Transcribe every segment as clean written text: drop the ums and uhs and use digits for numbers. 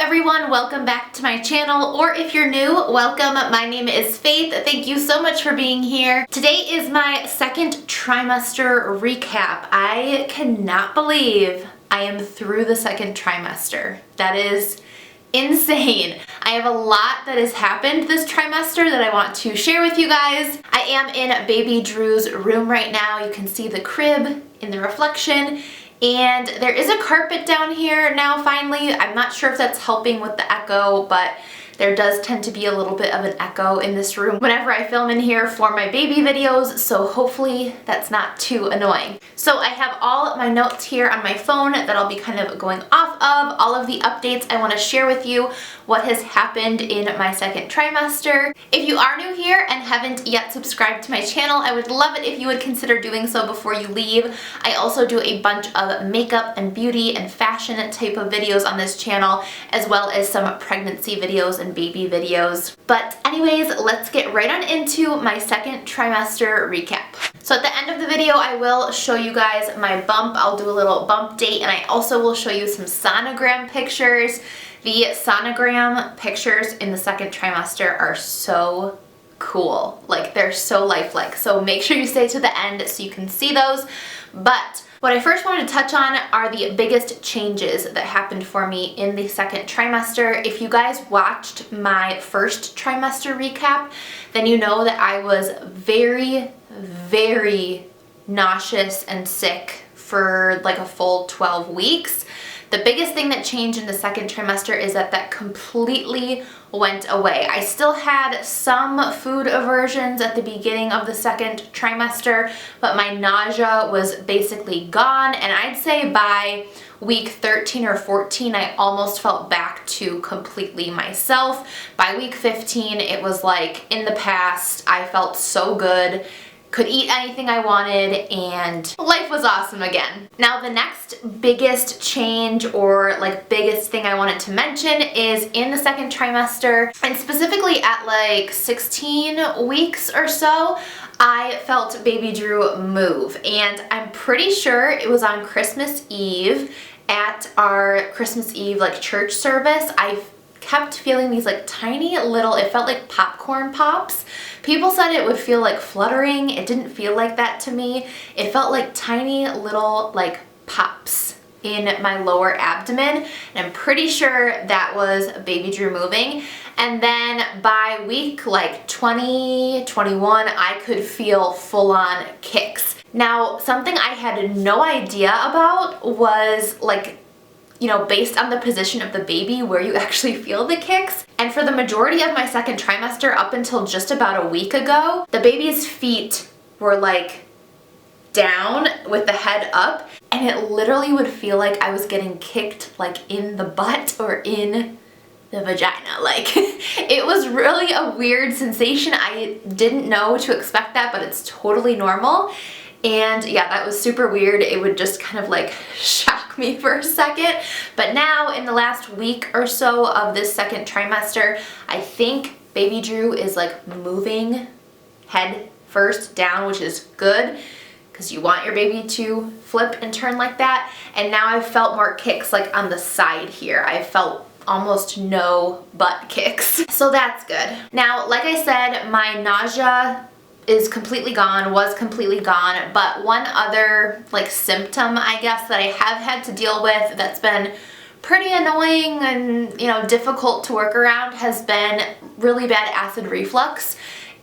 everyone, welcome back to my channel, or if you're new, welcome. My name is Faith. Thank you so much for being here. Today is my second trimester recap. I cannot believe I am through the second trimester. That is insane. I have a lot that has happened this trimester that I want to share with you guys. I am in baby Drew's room right now. You can see the crib in the reflection. And there is a carpet down here now finally. I'm not sure if that's helping with the echo, but there does tend to be a little bit of an echo in this room whenever I film in here for my baby videos, so hopefully that's not too annoying. So I have all my notes here on my phone that I'll be kind of going off of, all of the updates I want to share with you, what has happened in my second trimester. If you are new here and haven't yet subscribed to my channel, I would love it if you would consider doing so before you leave. I also do a bunch of makeup and beauty and fashion type of videos on this channel, as well as some pregnancy videos and baby videos. But anyways, let's get right on into my second trimester recap. So at the end of the video, I will show you guys my bump. I'll do a little bump date, and I also will show you some sonogram pictures. The sonogram pictures in the second trimester are so cool. Like, they're so lifelike. So make sure you stay to the end so you can see those. But what I first wanted to touch on are the biggest changes that happened for me in the second trimester. If you guys watched my first trimester recap, then you know that I was very, very nauseous and sick for like a full 12 weeks. The biggest thing that changed in the second trimester is that completely went away. I still had some food aversions at the beginning of the second trimester, but my nausea was basically gone, and I'd say by week 13 or 14, I almost felt back to completely myself. By week 15, it was like in the past. I felt so good, could eat anything I wanted, and life was awesome again. Now the next biggest change, or like biggest thing I wanted to mention, is in the second trimester, and specifically at like 16 weeks or so, I felt baby Drew move, and I'm pretty sure it was on Christmas Eve at our Christmas Eve like church service. I kept feeling these like tiny little, it felt like popcorn pops. People said it would feel like fluttering. It didn't feel like that to me. It felt like tiny little like pops in my lower abdomen, and I'm pretty sure that was baby Drew moving. And then by week like 20, 21, I could feel full-on kicks. Now, something I had no idea about was like, you know, based on the position of the baby, where you actually feel the kicks. And for the majority of my second trimester, up until just about a week ago, the baby's feet were like down with the head up, and it literally would feel like I was getting kicked like in the butt or in the vagina. Like, it was really a weird sensation. I didn't know to expect that, but it's totally normal. And yeah, that was super weird. It would just kind of like shock me for a second. But now in the last week or so of this second trimester, I think baby Drew is like moving head first down, which is good because you want your baby to flip and turn like that. And now I've felt more kicks like on the side here. I felt almost no butt kicks. So that's good. Now, like I said, my nausea is completely gone, was completely gone, but one other like symptom, I guess, that I have had to deal with that's been pretty annoying and, you know, difficult to work around has been really bad acid reflux.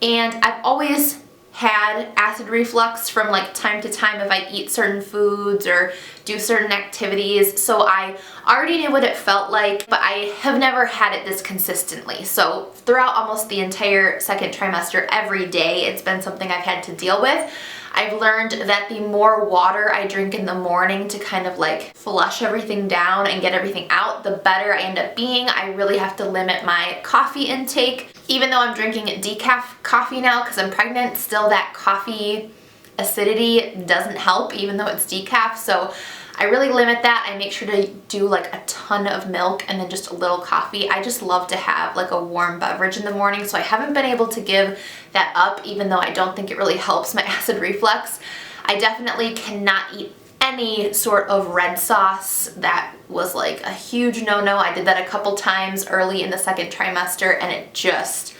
And I've always had acid reflux from like time to time if I eat certain foods or do certain activities, so I already knew what it felt like, but I have never had it this consistently. So throughout almost the entire second trimester, every day, it's been something I've had to deal with. I've learned that the more water I drink in the morning to kind of like flush everything down and get everything out, the better I end up being. I really have to limit my coffee intake. Even though I'm drinking decaf coffee now because I'm pregnant, still that coffee acidity doesn't help even though it's decaf. So I really limit that. I make sure to do like a ton of milk and then just a little coffee. I just love to have like a warm beverage in the morning, so I haven't been able to give that up, even though I don't think it really helps my acid reflux. I definitely cannot eat any sort of red sauce. That was like a huge no-no. I did that a couple times early in the second trimester and it just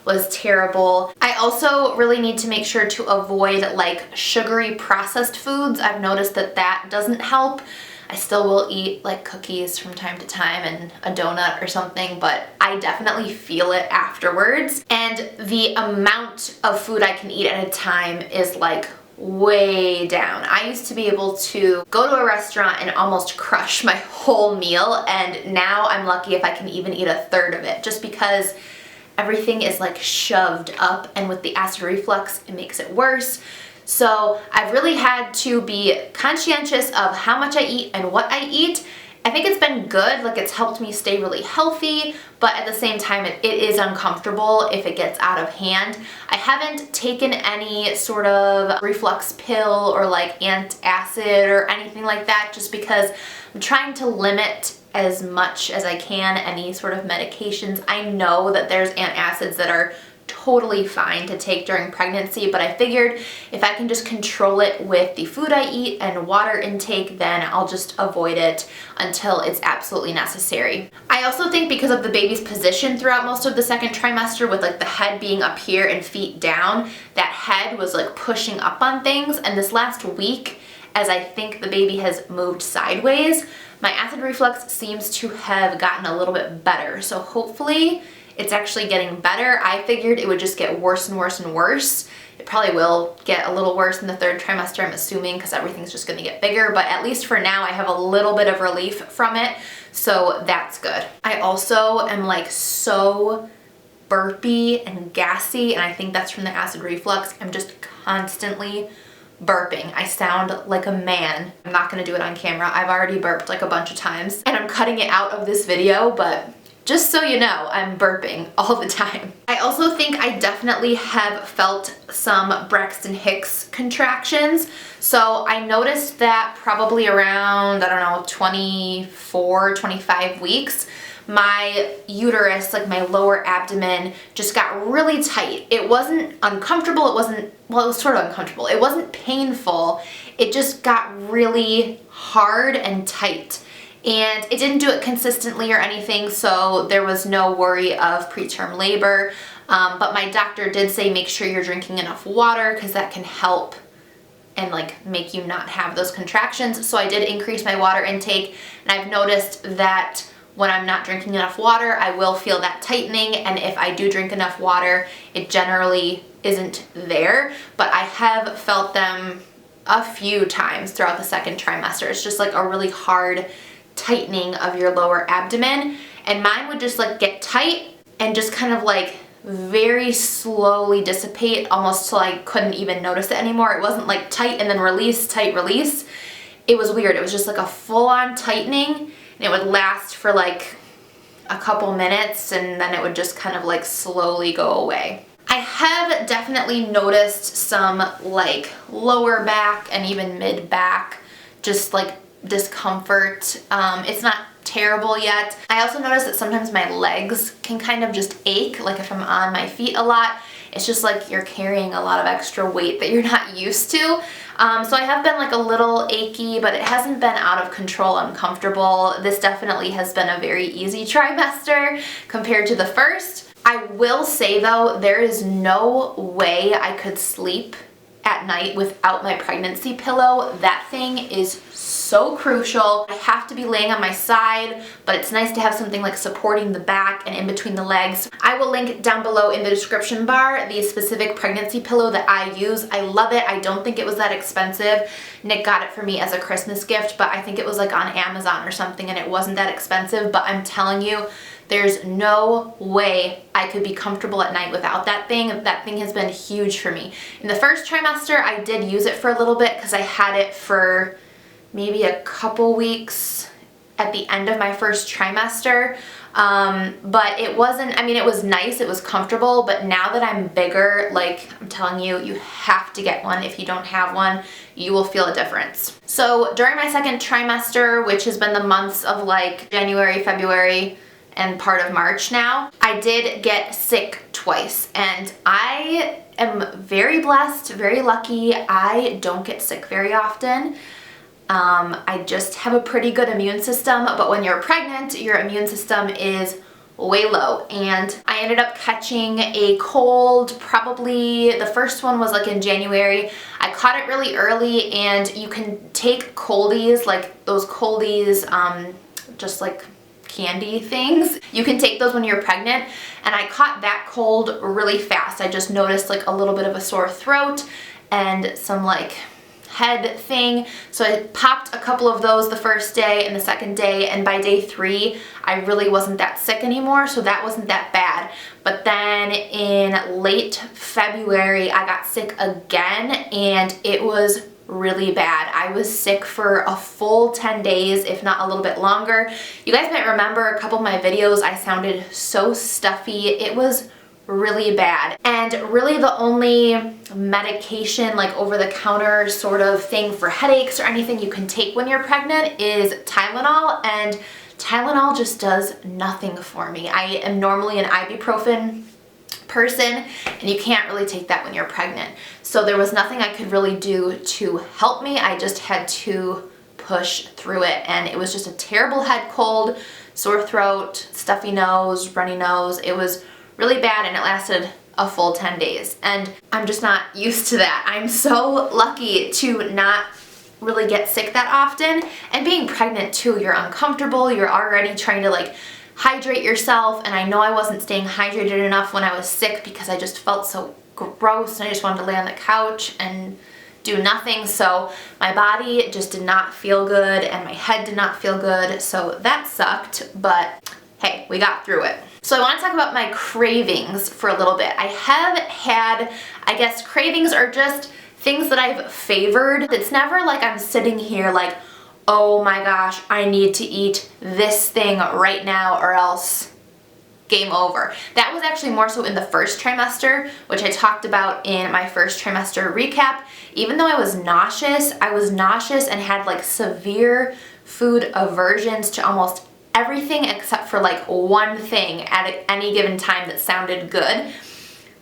was terrible. I also really need to make sure to avoid like sugary processed foods. I've noticed that that doesn't help. I still will eat like cookies from time to time and a donut or something, but I definitely feel it afterwards. And the amount of food I can eat at a time is like way down. I used to be able to go to a restaurant and almost crush my whole meal, and now I'm lucky if I can even eat a third of it, just because everything is like shoved up, and with the acid reflux it makes it worse. So I've really had to be conscientious of how much I eat and what I eat. I think it's been good, like it's helped me stay really healthy, but at the same time it is uncomfortable if it gets out of hand. I haven't taken any sort of reflux pill or like antacid or anything like that, just because I'm trying to limit as much as I can any sort of medications. I know that there's antacids that are totally fine to take during pregnancy, but I figured if I can just control it with the food I eat and water intake, then I'll just avoid it until it's absolutely necessary. I also think because of the baby's position throughout most of the second trimester, with like the head being up here and feet down, that head was like pushing up on things, and this last week, as I think the baby has moved sideways, my acid reflux seems to have gotten a little bit better. So hopefully it's actually getting better. I figured it would just get worse and worse and worse. It probably will get a little worse in the third trimester, I'm assuming, because everything's just gonna get bigger, but at least for now I have a little bit of relief from it, so that's good. I also am like so burpy and gassy, and I think that's from the acid reflux. I'm just constantly burping. I sound like a man. I'm not gonna do it on camera. I've already burped like a bunch of times, and I'm cutting it out of this video, but just so you know, I'm burping all the time. I also think I definitely have felt some Braxton Hicks contractions. So I noticed that probably around, I don't know, 24, 25 weeks, my uterus, like my lower abdomen, just got really tight. It wasn't uncomfortable, well, it was sort of uncomfortable. It wasn't painful, it just got really hard and tight. And it didn't do it consistently or anything, so there was no worry of preterm labor. But my doctor did say make sure you're drinking enough water, because that can help and like make you not have those contractions. So I did increase my water intake, and I've noticed that when I'm not drinking enough water, I will feel that tightening, and if I do drink enough water, it generally isn't there. But I have felt them a few times throughout the second trimester. It's just like a really hard tightening of your lower abdomen, and mine would just like get tight and just kind of like very slowly dissipate, almost till I couldn't even notice it anymore. It wasn't like tight and then release, tight, release. It was weird. It was just like a full-on tightening, and it would last for like a couple minutes, and then it would just kind of like slowly go away. I have definitely noticed some like lower back and even mid back just like discomfort. It's not terrible yet. I also notice that sometimes my legs can kind of just ache, like if I'm on my feet a lot. It's just like you're carrying a lot of extra weight that you're not used to. So I have been like a little achy, but it hasn't been out of control, uncomfortable. This definitely has been a very easy trimester compared to the first. I will say though, there is no way I could sleep at night without my pregnancy pillow. That thing is so crucial. I have to be laying on my side, but it's nice to have something like supporting the back and in between the legs. I will link down below in the description bar the specific pregnancy pillow that I use. I love it. I don't think it was that expensive. Nick got it for me as a Christmas gift, but I think it was like on Amazon or something, and it wasn't that expensive. But I'm telling you, there's no way I could be comfortable at night without that thing. That thing has been huge for me. In the first trimester, I did use it for a little bit because I had it for maybe a couple weeks at the end of my first trimester. But it wasn't, I mean, it was nice, it was comfortable, but now that I'm bigger, like I'm telling you, you have to get one. If you don't have one, you will feel a difference. So during my second trimester, which has been the months of like January, February, and part of March now, I did get sick twice, and I am very blessed, very lucky. I don't get sick very often. I just have a pretty good immune system, but when you're pregnant, your immune system is way low. And I ended up catching a cold, probably the first one was like in January. I caught it really early, and you can take coldies, like those coldies, just like candy things. You can take those when you're pregnant, and I caught that cold really fast. I just noticed like a little bit of a sore throat and some like head thing. So I popped a couple of those the first day and the second day, and by day 3 I really wasn't that sick anymore, so that wasn't that bad. But then in late February I got sick again, and it was really bad. I was sick for a full 10 days, if not a little bit longer. You guys might remember a couple of my videos, I sounded so stuffy. It was really bad. And really the only medication, like over-the-counter sort of thing for headaches or anything you can take when you're pregnant is Tylenol, and Tylenol just does nothing for me. I am normally an ibuprofen person, and you can't really take that when you're pregnant. So there was nothing I could really do to help me. I just had to push through it, and it was just a terrible head cold, sore throat, stuffy nose, runny nose. It was really bad, and it lasted a full 10 days. And I'm just not used to that. I'm so lucky to not really get sick that often. And being pregnant too, you're uncomfortable, you're already trying to like hydrate yourself, and I know I wasn't staying hydrated enough when I was sick because I just felt so gross and I just wanted to lay on the couch and do nothing. So my body just did not feel good, and my head did not feel good, so that sucked, but hey, we got through it. So I want to talk about my cravings for a little bit. I have had, I guess cravings are just things that I've favored. It's never like I'm sitting here like, oh my gosh, I need to eat this thing right now or else game over. That was actually more so in the first trimester, which I talked about in my first trimester recap. Even though I was nauseous and had like severe food aversions to almost everything except for like one thing at any given time that sounded good.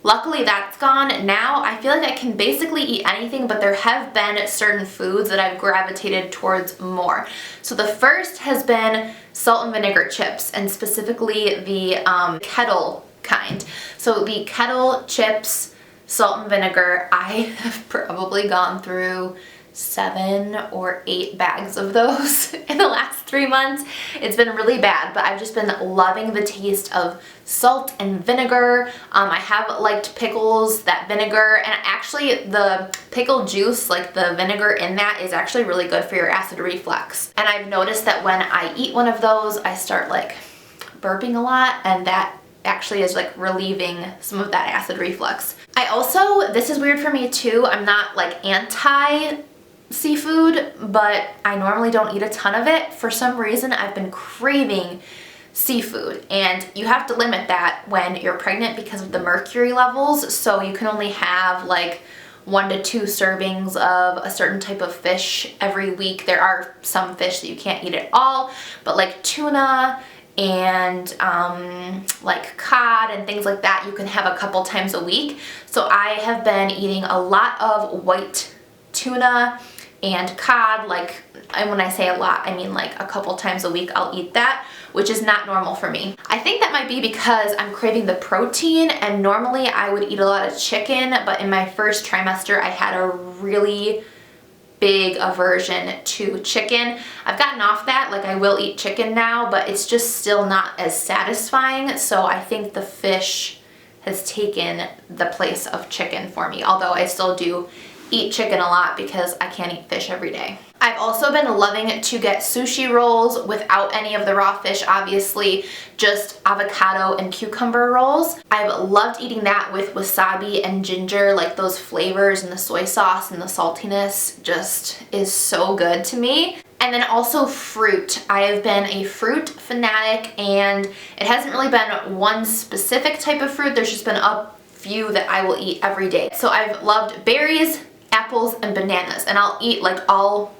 Luckily that's gone. Now I feel like I can basically eat anything, but there have been certain foods that I've gravitated towards more. So the first has been salt and vinegar chips, and specifically the kettle kind. So the kettle chips, salt and vinegar, I have probably gone through 7 or 8 bags of those in the last 3 months. It's been really bad, but I've just been loving the taste of salt and vinegar. I have liked pickles, that vinegar, and actually the pickle juice, like the vinegar in that, is actually really good for your acid reflux. And I've noticed that when I eat one of those, I start like burping a lot, and that actually is like relieving some of that acid reflux. I also, this is weird for me too, I'm not like anti seafood, but I normally don't eat a ton of it. For some reason I've been craving seafood, and you have to limit that when you're pregnant because of the mercury levels. So you can only have like 1 to 2 servings of a certain type of fish every week. There are some fish that you can't eat at all, but like tuna and like cod and things like that you can have a couple times a week. So I have been eating a lot of white tuna and cod, like, and when I say a lot, I mean like a couple times a week I'll eat that, which is not normal for me. I think that might be because I'm craving the protein, and normally I would eat a lot of chicken, but in my first trimester I had a really big aversion to chicken. I've gotten off that, like I will eat chicken now, but it's just still not as satisfying, so I think the fish has taken the place of chicken for me, although I still do eat chicken a lot because I can't eat fish every day. I've also been loving to get sushi rolls without any of the raw fish, obviously, just avocado and cucumber rolls. I've loved eating that with wasabi and ginger, like those flavors and the soy sauce and the saltiness just is so good to me. And then also fruit. I have been a fruit fanatic, and it hasn't really been one specific type of fruit, there's just been a few that I will eat every day. So I've loved berries, apples, and bananas, and I'll eat like all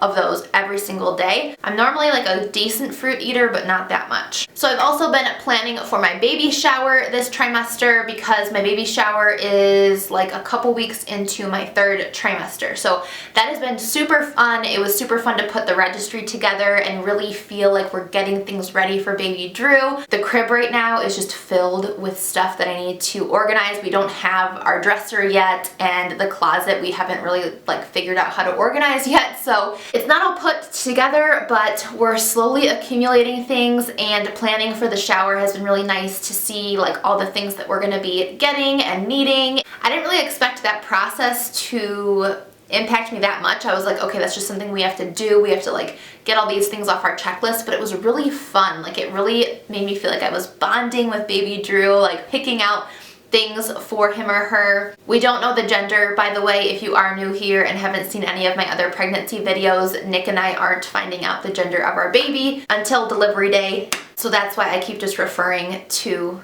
of those every single day. I'm normally like a decent fruit eater, but not that much. So I've also been planning for my baby shower this trimester because my baby shower is like a couple weeks into my 3rd trimester. So that has been super fun. It was super fun to put the registry together and really feel like we're getting things ready for baby Drew. The crib right now is just filled with stuff that I need to organize. We don't have our dresser yet, and the closet we haven't really like figured out how to organize yet. So it's not all put together, but we're slowly accumulating things, and planning for the shower has been really nice to see like all the things that we're gonna be getting and needing. I didn't really expect that process to impact me that much. I was like, okay, that's just something we have to do. We have to like get all these things off our checklist, but it was really fun. Like it really made me feel like I was bonding with baby Drew, like picking out things for him or her. We don't know the gender, by the way, if you are new here and haven't seen any of my other pregnancy videos. Nick and I aren't finding out the gender of our baby until delivery day. So that's why I keep just referring to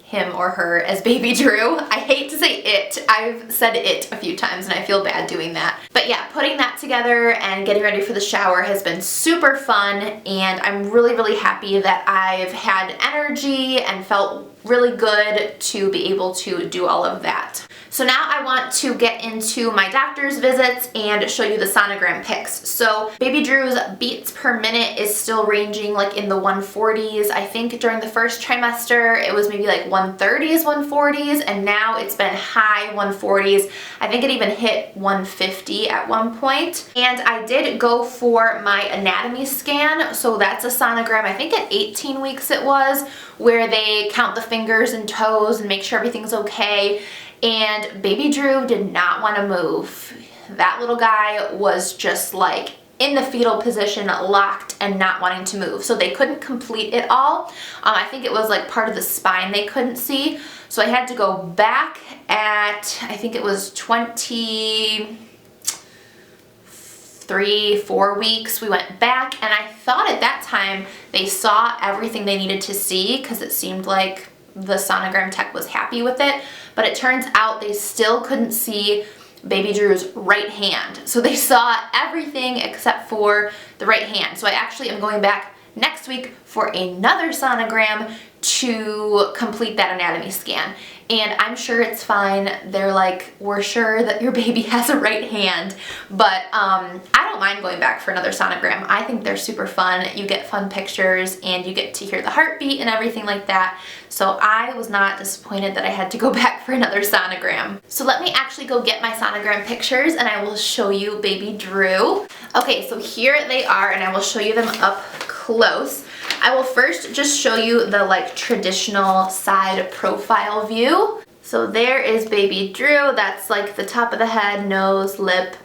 him or her as baby Drew. I hate to say it. I've said it a few times and I feel bad doing that. But yeah, putting that together and getting ready for the shower has been super fun, and I'm really, really happy that I've had energy and felt really good to be able to do all of that. So now I want to get into my doctor's visits and show you the sonogram pics. So baby Drew's beats per minute is still ranging like in the 140s. I think during the 1st trimester it was maybe like 130s, 140s, and now it's been high 140s. I think it even hit 150 at one point. And I did go for my anatomy scan. So that's a sonogram, I think at 18 weeks it was, where they count the fingers and toes and make sure everything's okay. And baby Drew did not want to move. That little guy was just like in the fetal position, locked and not wanting to move. So they couldn't complete it all. I think it was like part of the spine they couldn't see. So I had to go back at, I think it was 23-4 weeks. We went back, and I thought at that time they saw everything they needed to see because it seemed like the sonogram tech was happy with it, but it turns out they still couldn't see baby Drew's right hand. So they saw everything except for the right hand. So I actually am going back next week for another sonogram to complete that anatomy scan. And I'm sure it's fine. They're like, we're sure that your baby has a right hand, but I don't mind going back for another sonogram. I think they're super fun. You get fun pictures and you get to hear the heartbeat and everything like that. So I was not disappointed that I had to go back for another sonogram. So let me actually go get my sonogram pictures and I will show you baby Drew. Okay, so here they are, and I will show you them up close. I will first just show you the like traditional side profile view. So there is baby Drew. That's like the top of the head, nose, lip,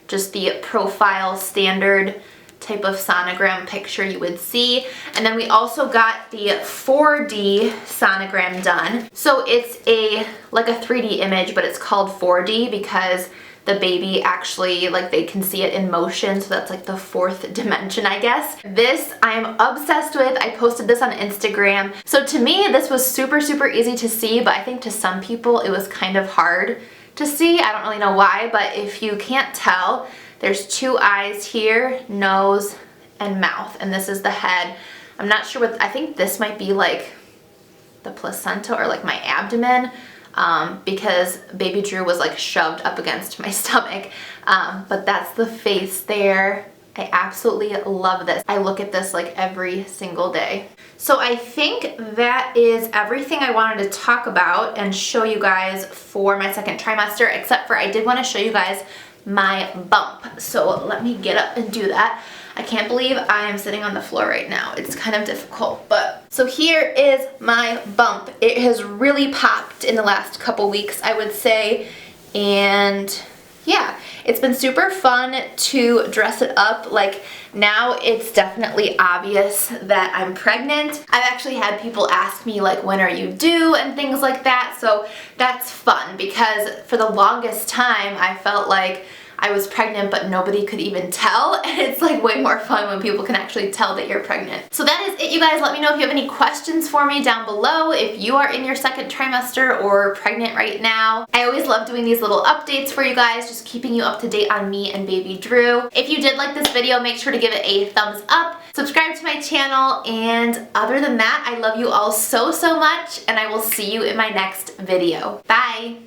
just the profile standard type of sonogram picture you would see. And then we also got the 4D sonogram done. So it's like a 3D image, but it's called 4D because the baby actually, like, they can see it in motion, so that's like the 4th dimension, I guess. This I'm obsessed with. I posted this on Instagram. So to me, this was super, super easy to see, but I think to some people it was kind of hard to see. I don't really know why, but if you can't tell, there's 2 eyes here, nose and mouth, and this is the head. I'm not sure what, I think this might be like the placenta or like my abdomen. Because baby Drew was like shoved up against my stomach, but that's the face there. I absolutely love this. I look at this like every single day. So I think that is everything I wanted to talk about and show you guys for my 2nd trimester, except for I did want to show you guys my bump. So let me get up and do that. I can't believe I am sitting on the floor right now. It's kind of difficult, but so here is my bump. It has really popped in the last couple weeks, I would say, and yeah, it's been super fun to dress it up. Like, now it's definitely obvious that I'm pregnant. I've actually had people ask me like, when are you due and things like that, so that's fun because for the longest time I felt like I was pregnant but nobody could even tell, and it's like way more fun when people can actually tell that you're pregnant. So that is it, you guys. Let me know if you have any questions for me down below, if you are in your second trimester or pregnant right now. I always love doing these little updates for you guys, just keeping you up to date on me and baby Drew. If you did like this video, make sure to give it a thumbs up, subscribe to my channel, and other than that, I love you all so much, and I will see you in my next video. Bye!